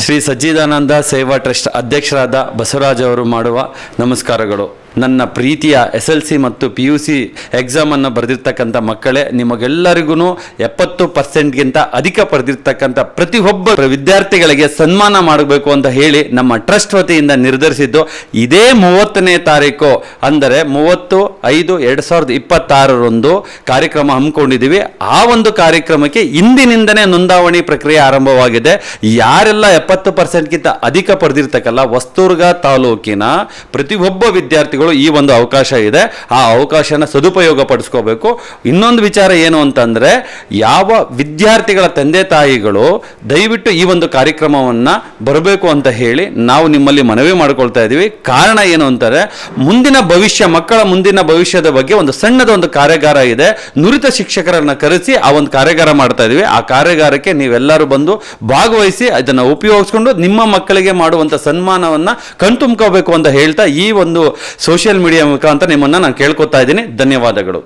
ಶ್ರೀ ಸಚ್ಚಿದಾನಂದ ಸೇವಾ ಟ್ರಸ್ಟ್ ಅಧ್ಯಕ್ಷರಾದ ಬಸವರಾಜ್ ಅವರು ಮಾಡುವ ನಮಸ್ಕಾರಗಳು. ನನ್ನ ಪ್ರೀತಿಯ SLC ಮತ್ತು PUC ಎಕ್ಸಾಮನ್ನು ಬರೆದಿರ್ತಕ್ಕಂಥ ಮಕ್ಕಳೇ, ನಿಮಗೆಲ್ಲರಿಗೂ 70%ಗಿಂತ ಅಧಿಕ ಪಡೆದಿರ್ತಕ್ಕಂಥ ಪ್ರತಿಯೊಬ್ಬ ವಿದ್ಯಾರ್ಥಿಗಳಿಗೆ ಸನ್ಮಾನ ಮಾಡಬೇಕು ಅಂತ ಹೇಳಿ ನಮ್ಮ ಟ್ರಸ್ಟ್ ವತಿಯಿಂದ ನಿರ್ಧರಿಸಿದ್ದು. ಇದೇ 30ನೇ ತಾರೀಕು ಅಂದರೆ 30/5/2026 ಕಾರ್ಯಕ್ರಮ ಹಮ್ಮಿಕೊಂಡಿದ್ದೀವಿ. ಆ ಒಂದು ಕಾರ್ಯಕ್ರಮಕ್ಕೆ ಇಂದಿನಿಂದನೇ ನೋಂದಾವಣಿ ಪ್ರಕ್ರಿಯೆ ಆರಂಭವಾಗಿದೆ. ಯಾರೆಲ್ಲ 70%ಗಿಂತ ಅಧಿಕ ಪಡೆದಿರ್ತಕ್ಕಲ್ಲ ಹೊಸದುರ್ಗ ತಾಲೂಕಿನ ಪ್ರತಿಯೊಬ್ಬ ವಿದ್ಯಾರ್ಥಿಗಳು ಈ ಒಂದು ಅವಕಾಶ ಇದೆ, ಆ ಅವಕಾಶನ ಸದುಪಯೋಗ ಪಡಿಸ್ಕೋಬೇಕು. ಇನ್ನೊಂದು ವಿಚಾರ ಏನು ಅಂತಂದ್ರೆ, ಯಾವ ವಿದ್ಯಾರ್ಥಿಗಳ ತಂದೆ ತಾಯಿಗಳು ದಯವಿಟ್ಟು ಈ ಒಂದು ಕಾರ್ಯಕ್ರಮವನ್ನ ಬರಬೇಕು ಅಂತ ಹೇಳಿ ನಾವು ನಿಮ್ಮಲ್ಲಿ ಮನವಿ ಮಾಡ್ಕೊಳ್ತಾ ಇದ್ದೀವಿ. ಕಾರಣ ಏನು ಅಂತಾರೆ, ಮುಂದಿನ ಭವಿಷ್ಯ, ಮಕ್ಕಳ ಮುಂದಿನ ಭವಿಷ್ಯದ ಬಗ್ಗೆ ಒಂದು ಸಣ್ಣದ ಒಂದು ಕಾರ್ಯಾಗಾರ ಇದೆ. ನುರಿತ ಶಿಕ್ಷಕರನ್ನ ಕರೆಸಿ ಆ ಒಂದು ಕಾರ್ಯಾಗಾರ ಮಾಡ್ತಾ ಇದೀವಿ. ಆ ಕಾರ್ಯಾಗಾರಕ್ಕೆ ನೀವೆಲ್ಲರೂ ಬಂದು ಭಾಗವಹಿಸಿ ಅದನ್ನ ಉಪಯೋಗಿಸ್ಕೊಂಡು ನಿಮ್ಮ ಮಕ್ಕಳಿಗೆ ಮಾಡುವಂತ ಸನ್ಮಾನವನ್ನ ಕಣ್ತುಂಬ್ಕೋಬೇಕು ಅಂತ ಹೇಳ್ತಾ ಈ ಒಂದು ಸೋಷಿಯಲ್ ಮೀಡಿಯಾ ಮುಖಾಂತರ ನಿಮ್ಮನ್ನ ನಾನು ಕೇಳ್ಕೊತಾ ಇದ್ದೀನಿ. ಧನ್ಯವಾದಗಳು.